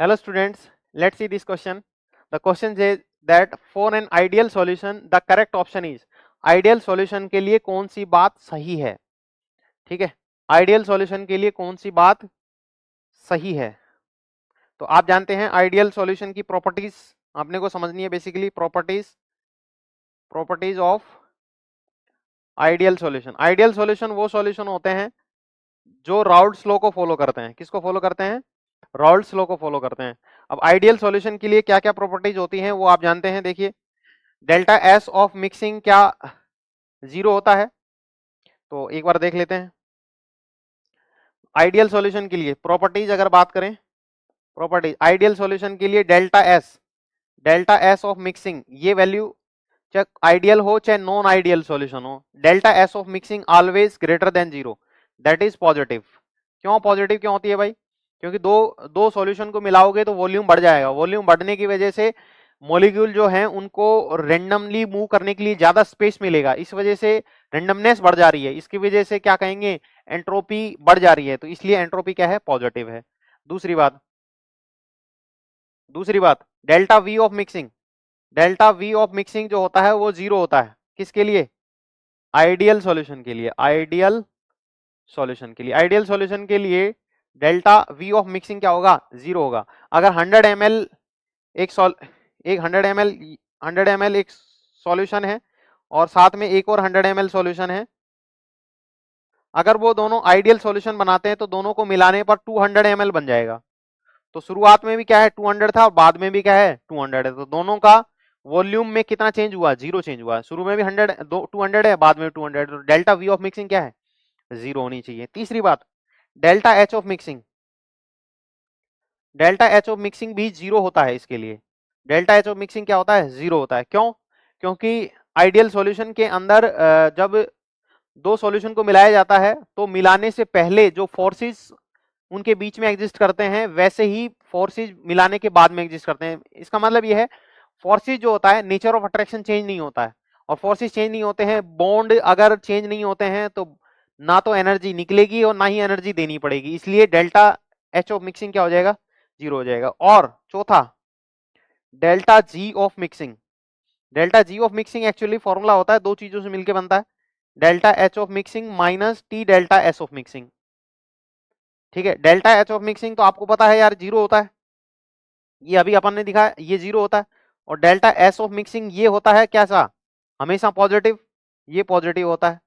Hello students, let's see this question. The question says that for an ideal solution the correct option is, ideal solution के लिए कौन सी बात सही है. ठीक है, आइडियल सॉल्यूशन के लिए कौन सी बात सही है. तो आप जानते हैं आइडियल सॉल्यूशन की प्रॉपर्टीज आपने को समझनी है. Basically properties of ideal solution. Ideal solution वो सॉल्यूशन होते हैं जो राउल्ट्स लॉ को फॉलो करते हैं. किसको फॉलो करते हैं? राउल्ट्स लॉ को फॉलो करते हैं. अब आइडियल सॉल्यूशन के लिए क्या क्या प्रॉपर्टीज होती हैं वो आप जानते हैं. देखिए, डेल्टा एस ऑफ मिक्सिंग क्या 0 होता है? तो एक बार देख लेते हैं. आइडियल सॉल्यूशन के लिए प्रॉपर्टीज अगर बात करें, प्रॉपर्टीज आइडियल सॉल्यूशन के लिए डेल्टा एस ऑफ मिक्सिंग ये वैल्यू चाहे आइडियल हो चाहे नॉन आइडियल सॉल्यूशन हो, delta S of mixing always greater than 0, that is positive. क्यों पॉजिटिव क्यों होती है भाई? क्योंकि दो सॉल्यूशन को मिलाओगे तो वॉल्यूम बढ़ जाएगा. वॉल्यूम बढ़ने की वजह से मॉलिक्यूल जो हैं उनको रेंडमली मूव करने के लिए ज्यादा स्पेस मिलेगा. इस वजह से रेंडमनेस बढ़ जा रही है. इसकी वजह से क्या कहेंगे? एंट्रोपी बढ़ जा रही है. तो इसलिए एंट्रोपी क्या है? पॉजिटिव है. दूसरी बात delta we of mixing. Delta we of mixing जो होता है वो 0 होता है. किसके लिए? आइडियल सॉल्यूशन के लिए. आइडियल सॉल्यूशन के लिए डेल्टा वी ऑफ मिक्सिंग क्या होगा? 0 होगा. अगर 100 ml एक 100 ml एक सॉल्यूशन है और साथ में एक और 100 ml सॉल्यूशन है, अगर वो दोनों आइडियल सॉल्यूशन बनाते हैं तो दोनों को मिलाने पर 200 ml बन जाएगा. तो शुरुआत में भी क्या है? 200 था और बाद में भी क्या है? 200 है. तो दोनों का वॉल्यूम में कितना चेंज हुआ? 0 चेंज हुआ. शुरू में भी 200 है, बाद में 200. तो डेल्टा वी ऑफ मिक्सिंग क्या है? 0 होनी चाहिए. तीसरी बात, delta H of mixing. Delta H of mixing भी 0 होता है. इसके लिए डेल्टा एच ऑफ मिक्सिंग क्या होता है? 0 होता है. क्यों? क्योंकि आइडियल सॉल्यूशन के अंदर जब दो सॉल्यूशन को मिलाया जाता है तो मिलाने से पहले जो फोर्सेस उनके बीच में एग्जिस्ट करते हैं वैसे ही फोर्सेस मिलाने के बाद में एग्जिस्ट करते हैं. इसका मतलब यह है फोर्सेस जो होता है, नेचर ऑफ अट्रैक्शन चेंज नहीं होता है. और फोर्सेस चेंज नहीं होते हैं, बॉन्ड अगर चेंज नहीं होते हैं तो ना तो एनर्जी निकलेगी और ना ही एनर्जी देनी पड़ेगी. इसलिए डेल्टा एच ऑफ मिक्सिंग क्या हो जाएगा? 0 हो जाएगा. और चौथा, delta G of mixing. Delta G of mixing actually formula होता है, दो चीजों से मिलकर बनता है. Delta H of mixing minus T delta S of mixing. ठीक है, डेल्टा एच ऑफ मिक्सिंग तो आपको पता है यार 0 होता है. ये अभी अपन ने दिखा ये 0 होता है. और डेल्टा एस ऑफ मिक्सिंग ये होता है कैसा? हमेशा पॉजिटिव. ये पॉजिटिव होता है.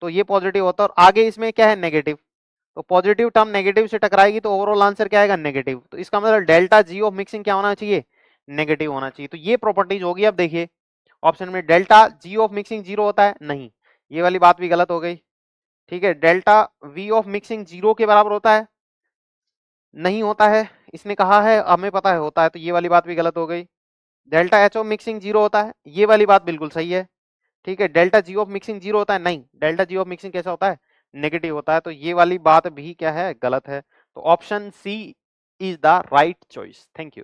तो ये पॉजिटिव होता है और आगे इसमें क्या है? नेगेटिव. तो पॉजिटिव टर्म नेगेटिव से टकराएगी तो ओवरऑल आंसर क्या आएगा? नेगेटिव. तो इसका मतलब डेल्टा जी ऑफ मिक्सिंग क्या होना चाहिए? नेगेटिव होना चाहिए. तो ये प्रॉपर्टीज होगी. अब देखिए ऑप्शन में डेल्टा जी ऑफ मिक्सिंग 0 होता है, नहीं, ये वाली बात भी गलत हो गई. ठीक है, डेल्टा वी ऑफ मिक्सिंग 0 के बराबर होता है, नहीं होता है. इसने कहा है, हमें पता है होता है, तो ये वाली बात भी गलत हो गई. डेल्टा एच ऑफ मिक्सिंग 0 होता है, ये वाली बात बिल्कुल सही है. ठीक है, डेल्टा जी ऑफ मिक्सिंग 0 होता है, नहीं, डेल्टा जी ऑफ मिक्सिंग कैसा होता है? नेगेटिव होता है. तो ये वाली बात भी क्या है? गलत है. तो option C is the right choice. Thank you.